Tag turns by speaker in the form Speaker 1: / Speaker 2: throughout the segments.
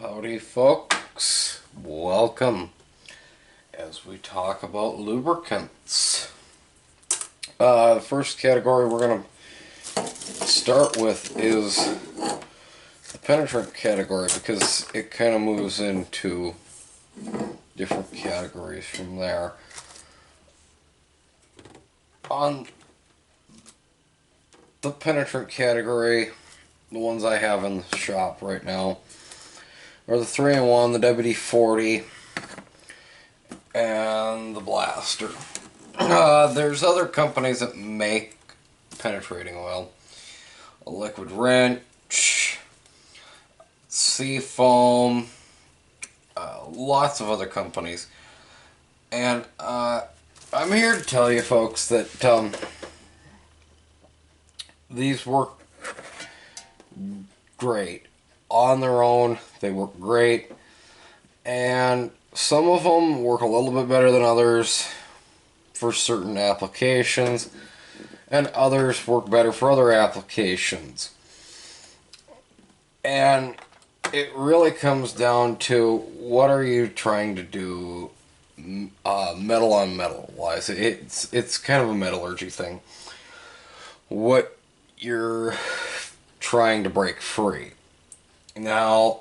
Speaker 1: Howdy folks, welcome as we talk about lubricants. The first category we're going to start with is the penetrant category because it kind of moves into different categories from there. On the penetrant category, the ones I have in the shop right now are the 3-in-1, the WD-40, and the Blaster. There's other companies that make penetrating oil. A Liquid Wrench, Seafoam, lots of other companies. And I'm here to tell you folks that these work great. On their own, they work great. And some of them work a little bit better than others for certain applications, and others work better for other applications. And it really comes down to what are you trying to do metal on metal wise. It's kind of a metallurgy thing. What you're trying to break free. Now,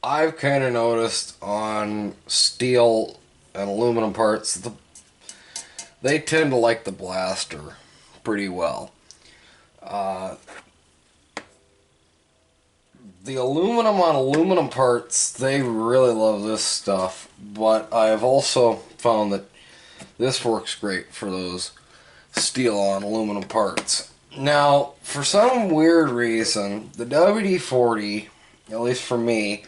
Speaker 1: I've kind of noticed on steel and aluminum parts, they tend to like the Blaster pretty well. The aluminum on aluminum parts, they really love this stuff, but I've also found that this works great for those steel on aluminum parts. Now, for some weird reason, the WD-40, at least for me,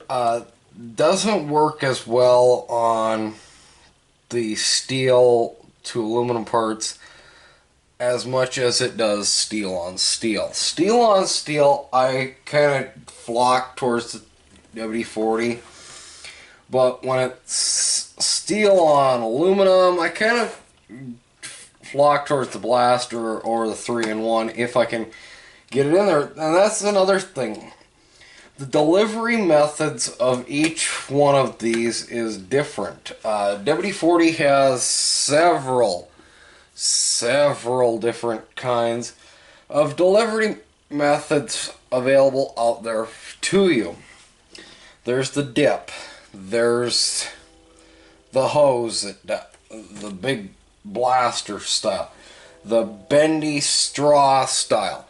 Speaker 1: doesn't work as well on the steel to aluminum parts as much as it does steel on steel. Steel on steel, I kind of flock towards the WD-40, but when it's steel on aluminum, I kind of flock towards the Blaster or the 3-in-1 if I can get it in there. And that's another thing. The delivery methods of each one of these is different. WD-40 has several different kinds of delivery methods available out there to you. There's the dip. There's the hose, the big Blaster style, the bendy straw style,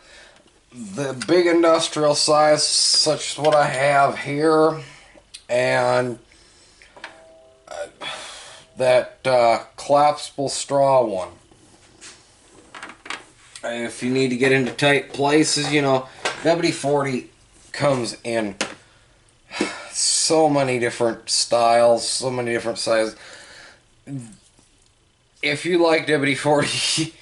Speaker 1: the big industrial size such as what I have here, and that collapsible straw one. If you need to get into tight places, you know, WD-40 comes in so many different styles, so many different sizes. If you like WD-40,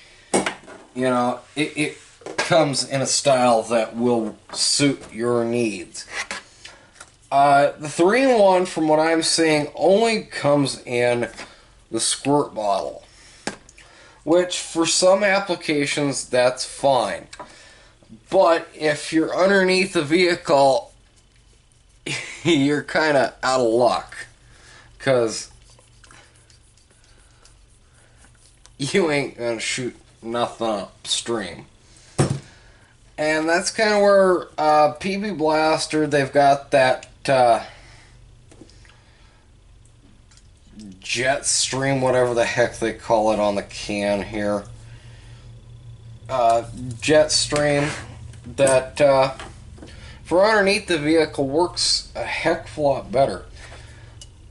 Speaker 1: you know, it comes in a style that will suit your needs. The 3-in-1, from what I'm seeing, only comes in the squirt bottle, which for some applications, that's fine. But if you're underneath the vehicle, you're kind of out of luck, because you ain't gonna shoot nothing upstream. And that's kind of where PB Blaster, they've got that jet stream, whatever the heck they call it on the can here. Jet stream that for underneath the vehicle works a heck of a lot better.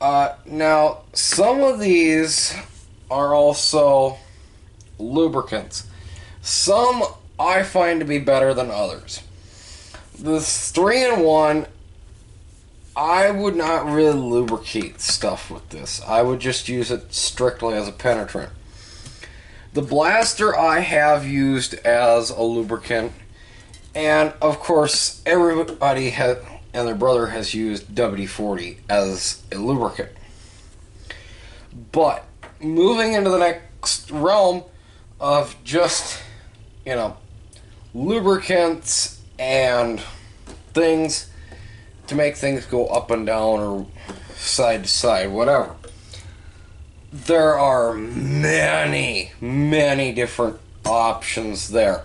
Speaker 1: Now, some of these are also lubricants. Some I find to be better than others. The 3-in-1, I would not really lubricate stuff with this. I would just use it strictly as a penetrant. The Blaster I have used as a lubricant, and of course everybody and their brother has used WD-40 as a lubricant. But moving into the next realm of just, you know, lubricants and things, to make things go up and down or side to side, whatever. There are many, many different options there.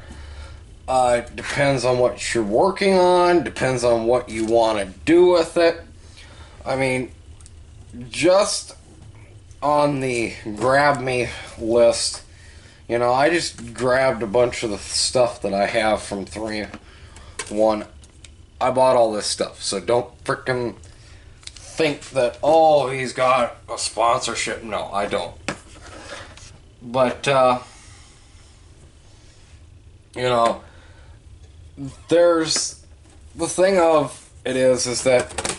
Speaker 1: Depends on what you're working on, depends on what you want to do with it. I mean, just on the grab me list, you know, I just grabbed a bunch of the stuff that I have from 3-in-1. I bought all this stuff, so don't frickin' think that, oh, he's got a sponsorship. No, I don't. But, you know, there's the thing of it is that,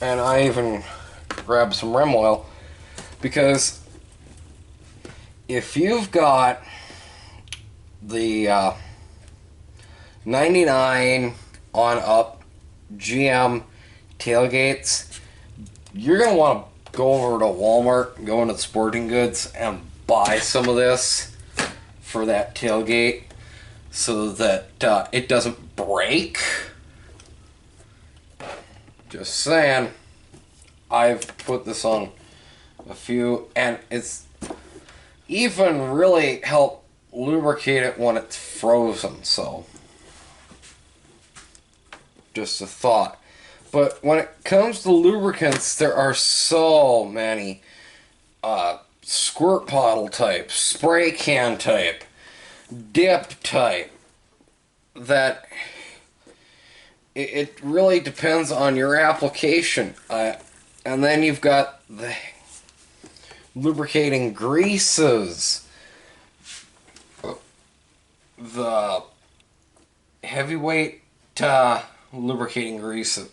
Speaker 1: and I even grabbed some rim oil, because if you've got the 99 on up GM tailgates, you're going to want to go over to Walmart, go into the sporting goods, and buy some of this for that tailgate so that it doesn't break. Just saying. I've put this on a few, and it's even really helped lubricate it when it's frozen, so just a thought. But when it comes to lubricants, there are so many squirt bottle type, spray can type, dip type, that it really depends on your application. And then you've got the lubricating greases, the heavyweight lubricating greases,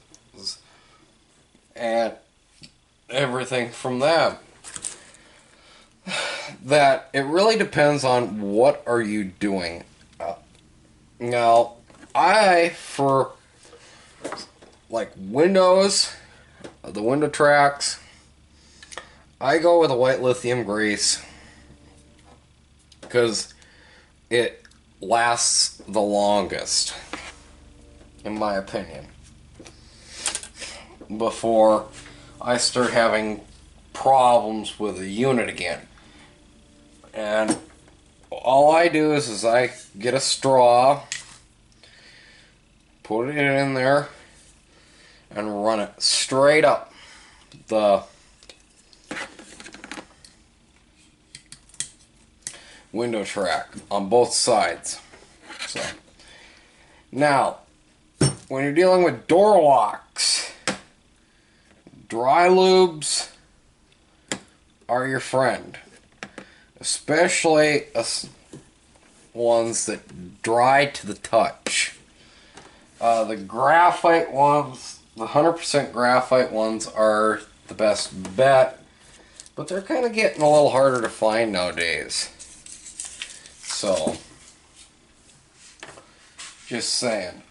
Speaker 1: and everything from that. That it really depends on what are you doing. Now, for like windows, the window tracks, I go with a white lithium grease because it lasts the longest, in my opinion, before I start having problems with the unit again. And all I do is I get a straw, put it in there, and run it straight up the window track on both sides. So now, when you're dealing with door locks, dry lubes are your friend, especially ones that dry to the touch. The graphite ones, the 100% graphite ones, are the best bet, but they're kind of getting a little harder to find nowadays. So, just saying.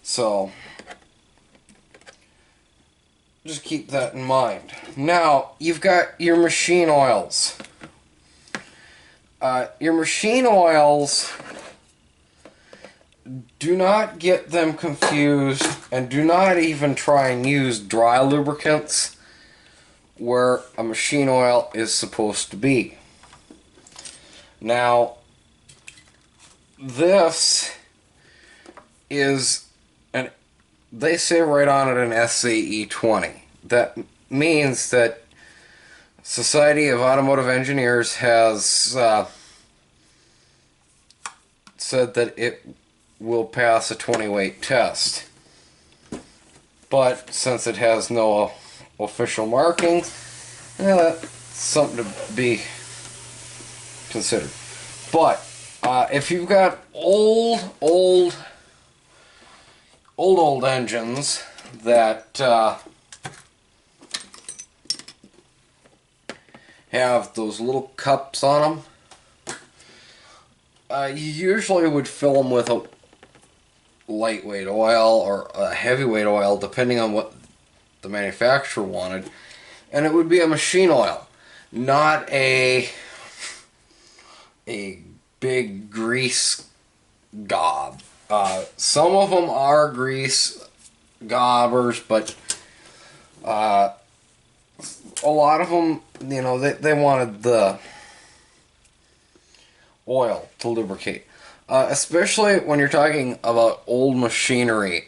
Speaker 1: So, just keep that in mind. Now, you've got your machine oils. Your machine oils, do not get them confused, and do not even try and use dry lubricants where a machine oil is supposed to be. Now, this is they say right on it an SAE 20. That means that Society of Automotive Engineers has said that it will pass a 20 weight test. But since it has no official markings, that's something to be considered. But if you've got old engines that have those little cups on them, you usually would fill them with a lightweight oil or a heavyweight oil, depending on what the manufacturer wanted. And it would be a machine oil, not a big grease gob. Some of them are grease gobbers, but a lot of them, you know, they wanted the oil to lubricate. Especially when you're talking about old machinery,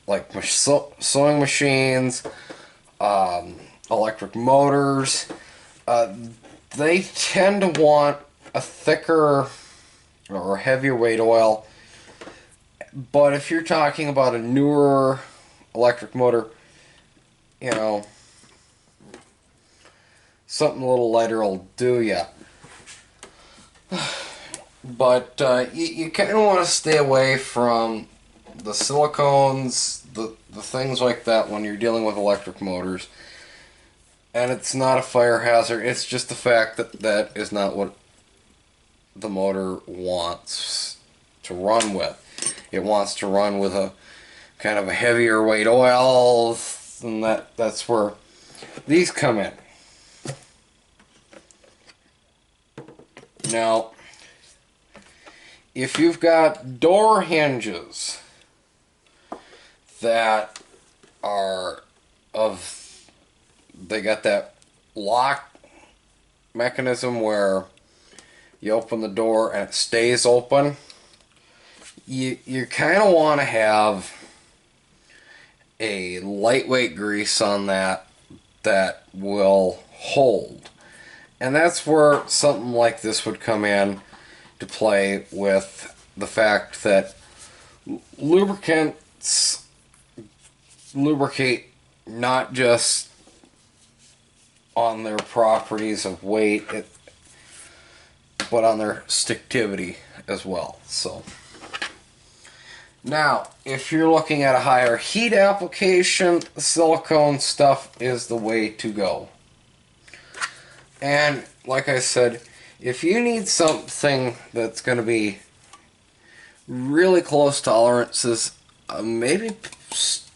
Speaker 1: like sewing machines, electric motors. They tend to want a thicker or heavier weight oil. But if you're talking about a newer electric motor, you know, something a little lighter will do ya. But you kind of want to stay away from the silicones, the things like that when you're dealing with electric motors. And it's not a fire hazard. It's just the fact that that is not what the motor wants to run with. It wants to run with a kind of a heavier weight oil, and that's where these come in. Now, if you've got door hinges that are they got that lock mechanism where you open the door and it stays open, you kind of want to have a lightweight grease on that will hold. And that's where something like this would come in to play, with the fact that lubricants lubricate not just on their properties of weight, but on their sticktivity as well. So now, if you're looking at a higher heat application, silicone stuff is the way to go. And like I said, if you need something that's going to be really close tolerances, maybe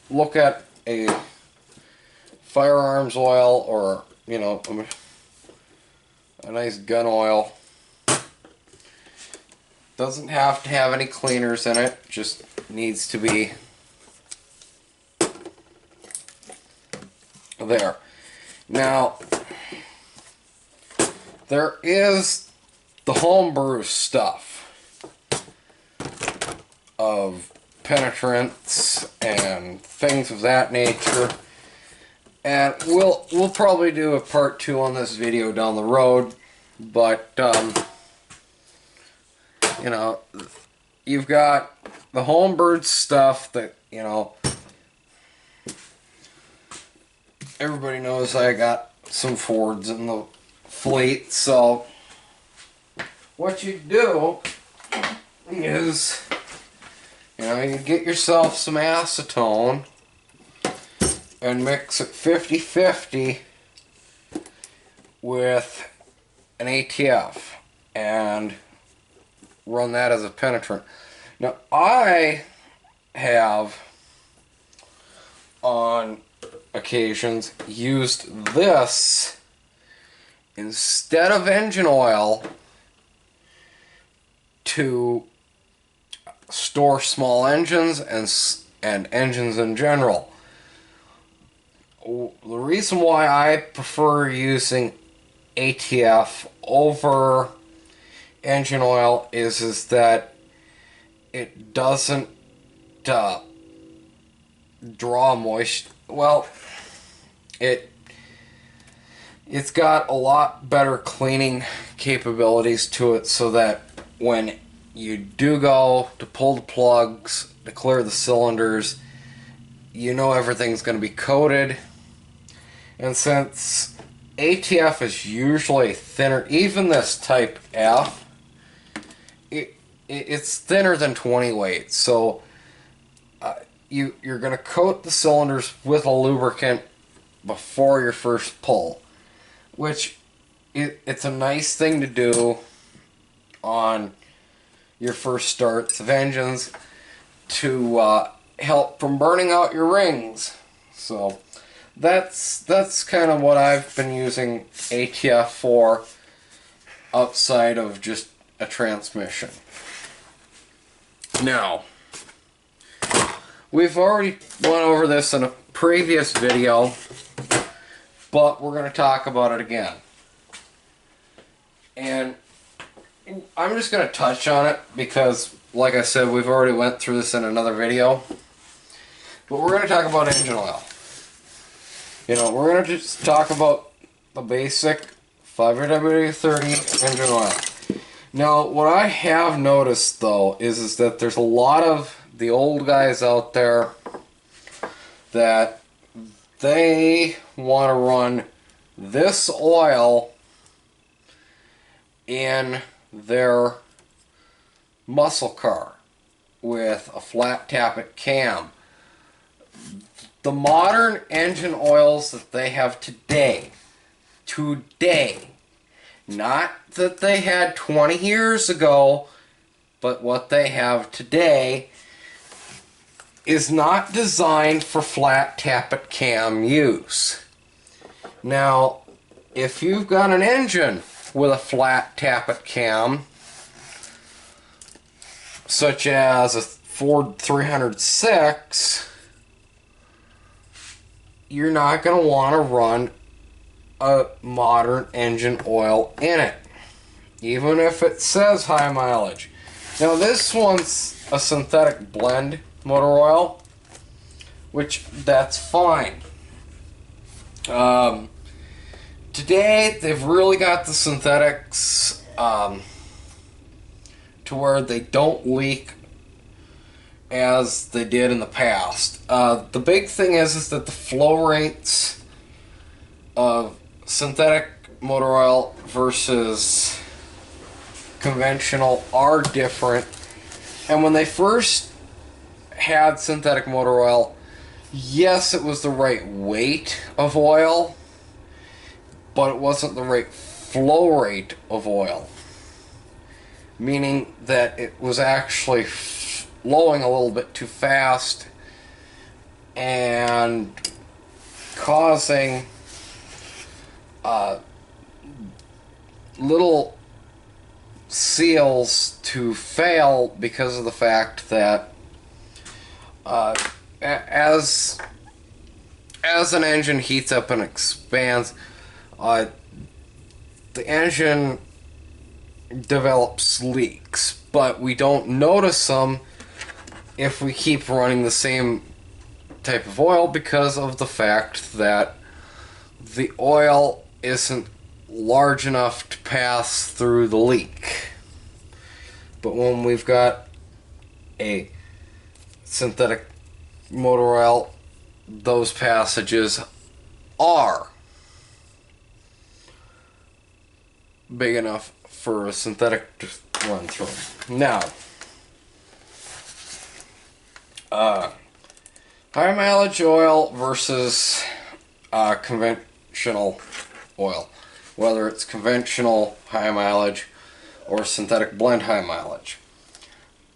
Speaker 1: look at a firearms oil, or, you know, a nice gun oil. Doesn't have to have any cleaners in it, just needs to be there. Now, there is the homebrew stuff of penetrants and things of that nature, and we'll probably do a part 2 on this video down the road. But you know, you've got the homebrewed stuff that, you know, everybody knows I got some Fords in the fleet. So what you do is, you know, you get yourself some acetone and mix it 50-50 with an ATF and run that as a penetrant. Now, I have on occasions used this instead of engine oil to store small engines and engines in general. The reason why I prefer using ATF over engine oil is that it doesn't draw moisture. Well, it's got a lot better cleaning capabilities to it, so that when you do go to pull the plugs to clear the cylinders, you know everything's going to be coated. And since ATF is usually thinner, even this type F, it's thinner than 20 weight. So you're going to coat the cylinders with a lubricant before your first pull, which it's a nice thing to do on your first starts of engines to help from burning out your rings. So that's kind of what I've been using ATF for, outside of just a transmission. Now, we've already went over this in a previous video, but we're going to talk about it again. And I'm just going to touch on it because, like I said, we've already went through this in another video. But we're going to talk about engine oil. You know, we're going to just talk about the basic 5WD-30 engine oil. Now, what I have noticed, though, is that there's a lot of the old guys out there that they want to run this oil in their muscle car with a flat tappet cam. The modern engine oils that they have today, not that they had 20 years ago, but what they have today, is not designed for flat tappet cam use. Now, if you've got an engine with a flat tappet cam, such as a Ford 306, you're not going to want to run a modern engine oil in it, even if it says high mileage. Now, this one's a synthetic blend motor oil, which that's fine. Today, they've really got the synthetics to where they don't leak as they did in the past. The big thing is that the flow rates of synthetic motor oil versus conventional are different. And when they first had synthetic motor oil, yes, it was the right weight of oil, but it wasn't the right flow rate of oil. Meaning that it was actually flowing a little bit too fast and causing little seals to fail because of the fact that as an engine heats up and expands, the engine develops leaks, but we don't notice them if we keep running the same type of oil because of the fact that the oil isn't large enough to pass through the leak. But when we've got a synthetic motor oil, those passages are big enough for a synthetic to run through. Now, high mileage oil versus conventional oil, whether it's conventional high mileage or synthetic blend high mileage.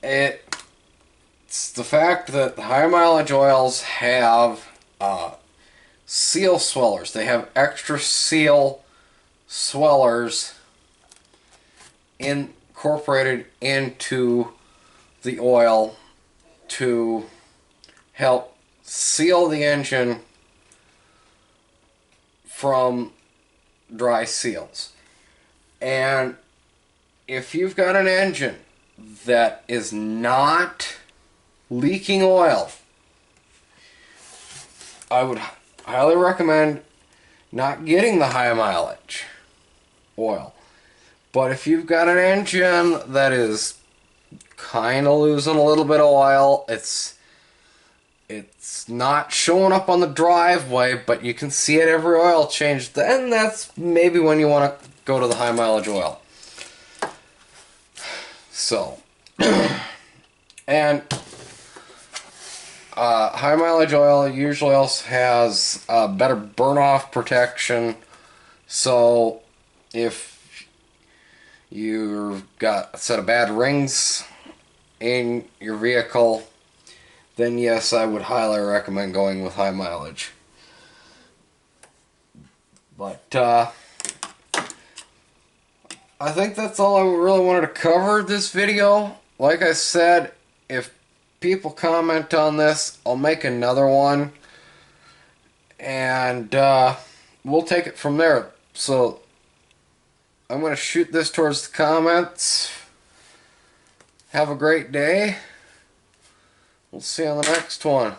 Speaker 1: It's the fact that the high mileage oils have seal swellers. They have extra seal swellers incorporated into the oil to help seal the engine from dry seals. And if you've got an engine that is not leaking oil, I would highly recommend not getting the high mileage oil. But if you've got an engine that is kind of losing a little bit of oil, it's not showing up on the driveway, but you can see it every oil change, then that's maybe when you want to go to the high mileage oil. So, and high mileage oil usually also has better burn-off protection. So if you've got a set of bad rings in your vehicle, then yes, I would highly recommend going with high mileage. But I think that's all I really wanted to cover this video. Like I said, if people comment on this, I'll make another one. And we'll take it from there. So I'm going to shoot this towards the comments. Have a great day. We'll see you on the next one.